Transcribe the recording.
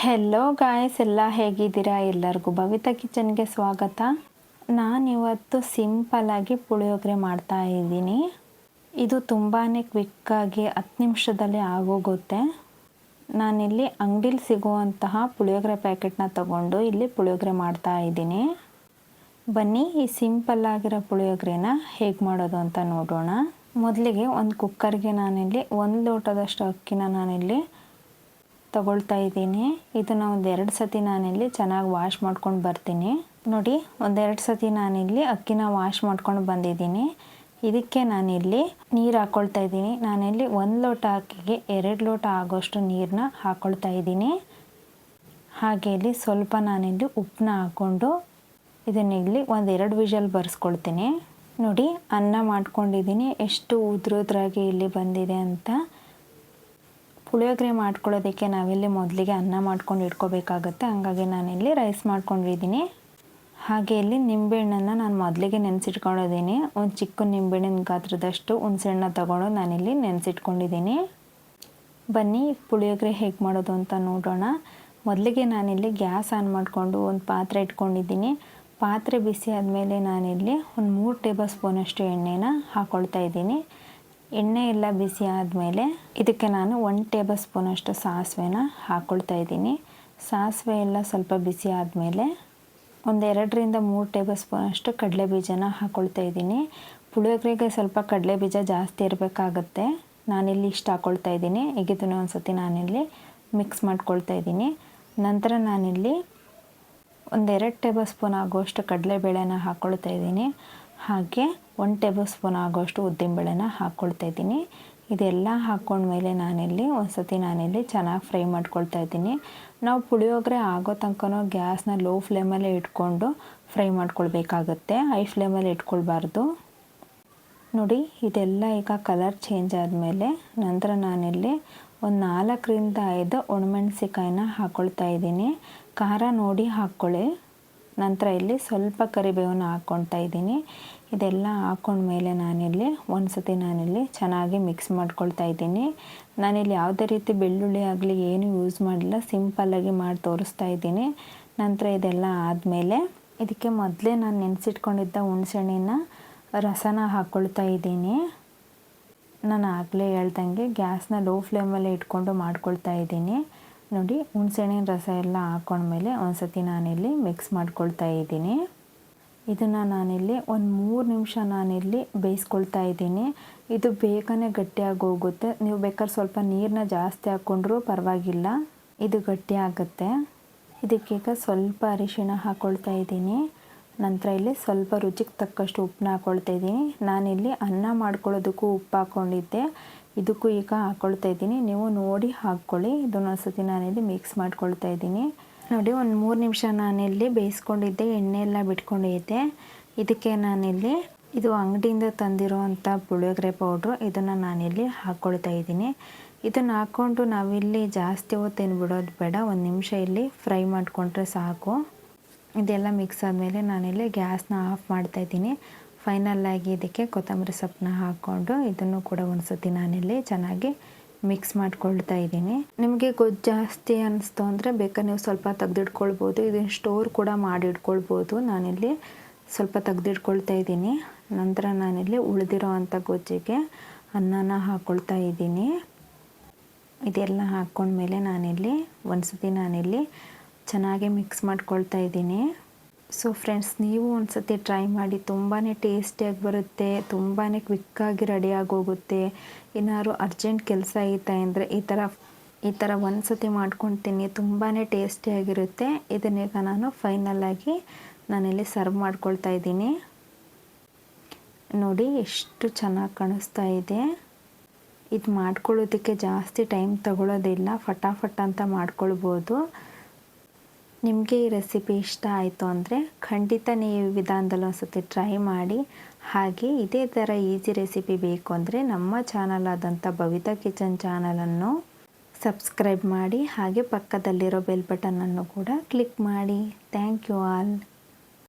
Hello guys, ಎಲ್ಲ ಹೇಗಿದ್ದೀರಾ? ಎಲ್ಲರಿಗೂ ಭವಿತಾ ಕಿಚನ್ಗೆ ಸ್ವಾಗತ. ನಾನಿವತ್ತು ಸಿಂಪಲ್ಲಾಗಿ ಪುಳಿಯೋಗರೆ ಮಾಡ್ತಾ ಇದ್ದೀನಿ. ಇದು ತುಂಬಾ ಕ್ವಿಕ್ಕಾಗಿ 10 ನಿಮಿಷದಲ್ಲಿ ಆಗೋಗುತ್ತೆ. ನಾನಿಲ್ಲಿ ಅಂಗಡಿಲಿ ಸಿಗುವಂತಹ ಪುಳಿಯೋಗರೆ ಪ್ಯಾಕೆಟ್ನ ತಗೊಂಡು ಇಲ್ಲಿ ಪುಳಿಯೋಗರೆ ಮಾಡ್ತಾ ಇದ್ದೀನಿ. ಬನ್ನಿ ಈ ಸಿಂಪಲ್ಲಾಗಿರೋ ಪುಳಿಯೋಗರೆನ ಹೇಗೆ ಮಾಡೋದು ಅಂತ ನೋಡೋಣ. ಮೊದಲಿಗೆ ಒಂದು ಕುಕ್ಕರ್ಗೆ ನಾನಿಲ್ಲಿ 1 ಲೋಟದಷ್ಟು ಅಕ್ಕಿನ ನಾನಿಲ್ಲಿ ತಗೊಳ್ತಾ ಇದ್ದೀನಿ. ಇದನ್ನು ಒಂದೆರಡು ಸತಿ ನಾನಿಲ್ಲಿ ಚೆನ್ನಾಗಿ ವಾಶ್ ಮಾಡ್ಕೊಂಡು ಬರ್ತೀನಿ. ನೋಡಿ, ಒಂದೆರಡು ಸತಿ ನಾನಿಲ್ಲಿ ಅಕ್ಕಿನ ವಾಶ್ ಮಾಡ್ಕೊಂಡು ಬಂದಿದ್ದೀನಿ. ಇದಕ್ಕೆ ನಾನಿಲ್ಲಿ ನೀರು ಹಾಕ್ಕೊಳ್ತಾ ಇದ್ದೀನಿ. ನಾನಿಲ್ಲಿ 1 ಲೋಟ ಅಕ್ಕಿಗೆ 2 ಲೋಟ ಆಗೋಷ್ಟು ನೀರನ್ನ ಹಾಕ್ಕೊಳ್ತಾ ಇದ್ದೀನಿ. ಹಾಗೆ ಇಲ್ಲಿ ಸ್ವಲ್ಪ ನಾನಿಲ್ಲಿ ಉಪ್ಪನ್ನ ಹಾಕ್ಕೊಂಡು ಇದನ್ನಿಲ್ಲಿ 1-2 ವಿಷಲ್ ಬರ್ಸ್ಕೊಳ್ತೀನಿ. ನೋಡಿ, ಅನ್ನ ಮಾಡ್ಕೊಂಡಿದ್ದೀನಿ, ಎಷ್ಟು ಉದ್ರಾಗಿ ಇಲ್ಲಿ ಬಂದಿದೆ ಅಂತ. ಪುಳಿಯೋಗರೆ ಮಾಡ್ಕೊಳ್ಳೋದಕ್ಕೆ ನಾವಿಲ್ಲಿ ಮೊದಲಿಗೆ ಅನ್ನ ಮಾಡ್ಕೊಂಡು ಇಟ್ಕೋಬೇಕಾಗತ್ತೆ. ಹಂಗಾಗಿ ನಾನಿಲ್ಲಿ ರೈಸ್ ಮಾಡ್ಕೊಂಡಿದ್ದೀನಿ. ಹಾಗೆ ಇಲ್ಲಿ ನಿಂಬೆಹಣ್ಣನ್ನು ನಾನು ಮೊದಲಿಗೆ ನೆನೆಸಿಟ್ಕೊಂಡಿದ್ದೀನಿ. ಒಂದು ಚಿಕ್ಕ ನಿಂಬೆಹಣ್ಣಿನ ಗಾತ್ರದಷ್ಟು ಹುಣಸೆಹಣ್ಣು ತಗೊಂಡು ನಾನಿಲ್ಲಿ ನೆನೆಸಿಟ್ಕೊಂಡಿದ್ದೀನಿ. ಬನ್ನಿ ಪುಳಿಯೋಗರೆ ಹೇಗೆ ಮಾಡೋದು ಅಂತ ನೋಡೋಣ. ಮೊದಲಿಗೆ ನಾನಿಲ್ಲಿ ಗ್ಯಾಸ್ ಆನ್ ಮಾಡಿಕೊಂಡು ಒಂದು ಪಾತ್ರೆ ಇಟ್ಕೊಂಡಿದ್ದೀನಿ. ಪಾತ್ರೆ ಬಿಸಿ ಆದಮೇಲೆ ನಾನಿಲ್ಲಿ ಒಂದು 3 ಟೇಬಲ್ ಸ್ಪೂನಷ್ಟು ಎಣ್ಣೆನ ಹಾಕ್ಕೊಳ್ತಾ ಇದ್ದೀನಿ. ಎಣ್ಣೆ ಎಲ್ಲ ಬಿಸಿ ಆದಮೇಲೆ ಇದಕ್ಕೆ ನಾನು 1 ಟೇಬಲ್ ಸ್ಪೂನಷ್ಟು ಸಾಸಿವೆನ ಹಾಕ್ಕೊಳ್ತಾ ಇದ್ದೀನಿ. ಸಾಸಿವೆ ಎಲ್ಲ ಸ್ವಲ್ಪ ಬಿಸಿ ಆದಮೇಲೆ 2-3 ಟೇಬಲ್ ಸ್ಪೂನಷ್ಟು ಕಡಲೆ ಬೀಜನ ಹಾಕ್ಕೊಳ್ತಾ ಇದ್ದೀನಿ. ಪುಳಿಯೋಗರೆಗೆ ಸ್ವಲ್ಪ ಕಡಲೆ ಬೀಜ ಜಾಸ್ತಿ ಇರಬೇಕಾಗತ್ತೆ. ನಾನಿಲ್ಲಿ ಇಷ್ಟು ಹಾಕ್ಕೊಳ್ತಾ ಇದ್ದೀನಿ. ಈಗ ಇದನ್ನು ಒಂದು ಸತಿ ನಾನಿಲ್ಲಿ ಮಿಕ್ಸ್ ಮಾಡ್ಕೊಳ್ತಾ ಇದ್ದೀನಿ. ನಂತರ ನಾನಿಲ್ಲಿ 1-2 ಟೇಬಲ್ ಸ್ಪೂನ್ ಆಗೋಷ್ಟು ಕಡಲೆಬೇಳೆನ ಹಾಕ್ಕೊಳ್ತಾ ಇದ್ದೀನಿ. ಹಾಗೆ 1 ಟೇಬಲ್ ಸ್ಪೂನ್ ಆಗೋಷ್ಟು ಉದ್ದಿನಬೇಳೆನ ಹಾಕ್ಕೊಳ್ತಾ ಇದ್ದೀನಿ. ಇದೆಲ್ಲ ಹಾಕ್ಕೊಂಡ್ಮೇಲೆ ನಾನಿಲ್ಲಿ ಒಂದು ಸತಿ ನಾನಿಲ್ಲಿ ಚೆನ್ನಾಗಿ ಫ್ರೈ ಮಾಡ್ಕೊಳ್ತಾ ಇದ್ದೀನಿ. ನಾವು ಪುಳಿಯೋಗರೆ ಆಗೋ ತನಕ ಗ್ಯಾಸ್ನ ಲೋ ಫ್ಲೇಮಲ್ಲೇ ಇಟ್ಕೊಂಡು ಫ್ರೈ ಮಾಡ್ಕೊಳ್ಬೇಕಾಗತ್ತೆ. ಹೈ ಫ್ಲೇಮಲ್ಲಿ ಇಟ್ಕೊಳ್ಬಾರ್ದು. ನೋಡಿ, ಇದೆಲ್ಲ ಈಗ ಕಲರ್ ಚೇಂಜ್ ಆದಮೇಲೆ ನಂತರ ನಾನಿಲ್ಲಿ ಒಂದು 4-5 ಒಣಮೆಣಸಿಕಾಯಿನ ಹಾಕ್ಕೊಳ್ತಾ ಇದ್ದೀನಿ. ಖಾರ ನೋಡಿ ಹಾಕ್ಕೊಳ್ಳಿ. ನಂತರ ಇಲ್ಲಿ ಸ್ವಲ್ಪ ಕರಿಬೇವನ್ನ ಹಾಕ್ಕೊಳ್ತಾ ಇದ್ದೀನಿ. ಇದೆಲ್ಲ ಹಾಕ್ಕೊಂಡ್ಮೇಲೆ ನಾನಿಲ್ಲಿ ಒಂದು ಸತಿ ನಾನಿಲ್ಲಿ ಚೆನ್ನಾಗಿ ಮಿಕ್ಸ್ ಮಾಡ್ಕೊಳ್ತಾ ಇದ್ದೀನಿ. ನಾನಿಲ್ಲಿ ಯಾವುದೇ ರೀತಿ ಬೆಳ್ಳುಳ್ಳಿ ಆಗಲಿ ಏನು ಯೂಸ್ ಮಾಡಿಲ್ಲ, ಸಿಂಪಲ್ಲಾಗಿ ಮಾಡಿ ತೋರಿಸ್ತಾ ಇದ್ದೀನಿ. ನಂತರ ಇದೆಲ್ಲ ಆದಮೇಲೆ ಇದಕ್ಕೆ ಮೊದಲೇ ನಾನು ನೆನೆಸಿಟ್ಕೊಂಡಿದ್ದ ಹುಣಸೆಹಣ್ಣಿನ ರಸನ ಹಾಕ್ಕೊಳ್ತಾ ಇದ್ದೀನಿ. ನಾನು ಆಗಲೇ ಹೇಳ್ದಂಗೆ ಗ್ಯಾಸ್ನ ಲೋ ಫ್ಲೇಮಲ್ಲೇ ಇಟ್ಕೊಂಡು ಮಾಡ್ಕೊಳ್ತಾ ಇದ್ದೀನಿ. ನೋಡಿ, ಹುಣಸೆಹಣ್ಣಿನ ರಸ ಎಲ್ಲ ಹಾಕ್ಕೊಂಡ್ಮೇಲೆ ಒಂದು ಸತಿ ನಾನಿಲ್ಲಿ ಮಿಕ್ಸ್ ಮಾಡ್ಕೊಳ್ತಾ ಇದ್ದೀನಿ. ಇದನ್ನು ನಾನಿಲ್ಲಿ ಒಂದು 3 ನಿಮಿಷ ನಾನಿಲ್ಲಿ ಬೇಯಿಸ್ಕೊಳ್ತಾ ಇದ್ದೀನಿ. ಇದು ಬೇಗನೆ ಗಟ್ಟಿಯಾಗಿ ಹೋಗುತ್ತೆ. ನೀವು ಬೇಕಾದ್ರೆ ಸ್ವಲ್ಪ ನೀರನ್ನ ಜಾಸ್ತಿ ಹಾಕ್ಕೊಂಡ್ರೂ ಪರವಾಗಿಲ್ಲ, ಇದು ಗಟ್ಟಿ ಆಗುತ್ತೆ. ಇದಕ್ಕೀಗ ಸ್ವಲ್ಪ ಅರಿಶಿಣ ಹಾಕ್ಕೊಳ್ತಾ ಇದ್ದೀನಿ. ನಂತರ ಇಲ್ಲಿ ಸ್ವಲ್ಪ ರುಚಿಗೆ ತಕ್ಕಷ್ಟು ಉಪ್ಪನ್ನ ಹಾಕ್ಕೊಳ್ತಾ ಇದ್ದೀನಿ. ನಾನಿಲ್ಲಿ ಅನ್ನ ಮಾಡ್ಕೊಳ್ಳೋದಕ್ಕೂ ಉಪ್ಪು ಹಾಕ್ಕೊಂಡಿದ್ದೆ, ಇದಕ್ಕೂ ಈಗ ಹಾಕ್ಕೊಳ್ತಾ ಇದ್ದೀನಿ. ನೀವು ನೋಡಿ ಹಾಕ್ಕೊಳ್ಳಿ. ಇದನ್ನು ಸತಿ ನಾನಿಲ್ಲಿ ಮಿಕ್ಸ್ ಮಾಡ್ಕೊಳ್ತಾ ಇದ್ದೀನಿ. ನೋಡಿ, ಒಂದು 3 ನಿಮಿಷ ನಾನಿಲ್ಲಿ ಬೇಯಿಸ್ಕೊಂಡಿದ್ದೆ, ಎಣ್ಣೆ ಎಲ್ಲ ಬಿಟ್ಕೊಂಡಿದ್ದೆ. ಇದಕ್ಕೆ ನಾನಿಲ್ಲಿ ಇದು ಅಂಗಡಿಯಿಂದ ತಂದಿರೋ ಅಂಥ ಪುಳಿಯೋಗರೆ ಪೌಡ್ರು, ಇದನ್ನು ನಾನಿಲ್ಲಿ ಹಾಕ್ಕೊಳ್ತಾ ಇದ್ದೀನಿ. ಇದನ್ನು ಹಾಕ್ಕೊಂಡು ನಾವಿಲ್ಲಿ ಜಾಸ್ತಿ ಹೊತ್ತೇನು ಬಿಡೋದು ಬೇಡ, 1 ನಿಮಿಷ ಇಲ್ಲಿ ಫ್ರೈ ಮಾಡಿಕೊಂಡ್ರೆ ಸಾಕು. ಇದೆಲ್ಲ ಮಿಕ್ಸ್ ಆದಮೇಲೆ ನಾನಿಲ್ಲಿ ಗ್ಯಾಸ್ನ ಆಫ್ ಮಾಡ್ತಾಯಿದ್ದೀನಿ. ಫೈನಲ್ಲಾಗಿ ಇದಕ್ಕೆ ಕೊತ್ತಂಬರಿ ಸೊಪ್ಪನ್ನ ಹಾಕ್ಕೊಂಡು ಇದನ್ನು ಕೂಡ ಒಂದು ಸತಿ ನಾನಿಲ್ಲಿ ಚೆನ್ನಾಗಿ ಮಿಕ್ಸ್ ಮಾಡ್ಕೊಳ್ತಾ ಇದ್ದೀನಿ. ನಿಮಗೆ ಗೊಜ್ಜು ಜಾಸ್ತಿ ಅನ್ನಿಸ್ತು ಅಂದರೆ ಬೇಕಾದ್ರೆ ನೀವು ಸ್ವಲ್ಪ ತೆಗೆದಿಟ್ಕೊಳ್ಬೋದು. ಇದನ್ನು ಸ್ಟೋರ್ ಕೂಡ ಮಾಡಿ ಇಟ್ಕೊಳ್ಬೋದು. ನಾನಿಲ್ಲಿ ಸ್ವಲ್ಪ ತೆಗೆದಿಟ್ಕೊಳ್ತಾ ಇದ್ದೀನಿ. ನಂತರ ನಾನಿಲ್ಲಿ ಉಳಿದಿರೋ ಅಂಥ ಗೊಜ್ಜಿಗೆ ಅನ್ನನ ಹಾಕ್ಕೊಳ್ತಾ ಇದ್ದೀನಿ. ಇದೆಲ್ಲ ಹಾಕ್ಕೊಂಡ್ಮೇಲೆ ನಾನಿಲ್ಲಿ ಒಂದು ಸತಿ ನಾನಿಲ್ಲಿ ಚೆನ್ನಾಗಿ ಮಿಕ್ಸ್ ಮಾಡ್ಕೊಳ್ತಾ ಇದ್ದೀನಿ. ಸೊ ಫ್ರೆಂಡ್ಸ್, ನೀವು ಒಂದು ಸತಿ ಟ್ರೈ ಮಾಡಿ, ತುಂಬಾ ಟೇಸ್ಟಿಯಾಗಿ ಬರುತ್ತೆ, ತುಂಬಾ ಕ್ವಿಕ್ಕಾಗಿ ರೆಡಿಯಾಗಿ ಹೋಗುತ್ತೆ. ಏನಾದ್ರು ಅರ್ಜೆಂಟ್ ಕೆಲಸ ಐತೆ ಅಂದರೆ ಈ ಥರ ಒಂದು ಸತಿ ಮಾಡ್ಕೊಳ್ತೀನಿ, ತುಂಬಾ ಟೇಸ್ಟಿಯಾಗಿರುತ್ತೆ. ಇದನ್ನೀಗ ನಾನು ಫೈನಲ್ಲಾಗಿ ನಾನಿಲ್ಲಿ ಸರ್ವ್ ಮಾಡ್ಕೊಳ್ತಾ ಇದ್ದೀನಿ. ನೋಡಿ, ಎಷ್ಟು ಚೆನ್ನಾಗಿ ಕಾಣಿಸ್ತಾ ಇದೆ. ಇದು ಮಾಡ್ಕೊಳ್ಳೋದಕ್ಕೆ ಜಾಸ್ತಿ ಟೈಮ್ ತಗೊಳ್ಳೋದಿಲ್ಲ, ಫಟಾಫಟ್ ಅಂತ ಮಾಡ್ಕೊಳ್ಬೋದು. ನಿಮಗೆ ಈ ರೆಸಿಪಿ ಇಷ್ಟ ಆಯಿತು ಅಂದರೆ ಖಂಡಿತ ನೀವು ಈ ವಿಧಾನದಲ್ಲಿ ಒಂದು ಸತಿ ಟ್ರೈ ಮಾಡಿ. ಹಾಗೆ ಇದೇ ಥರ ಈಸಿ ರೆಸಿಪಿ ಬೇಕು ಅಂದರೆ ನಮ್ಮ ಚಾನಲ್ ಆದಂಥ ಭವಿತಾ ಕಿಚನ್ ಚಾನಲನ್ನು ಸಬ್ಸ್ಕ್ರೈಬ್ ಮಾಡಿ. ಹಾಗೆ ಪಕ್ಕದಲ್ಲಿರೋ ಬೆಲ್ ಬಟನನ್ನು ಕೂಡ ಕ್ಲಿಕ್ ಮಾಡಿ. Thank you all.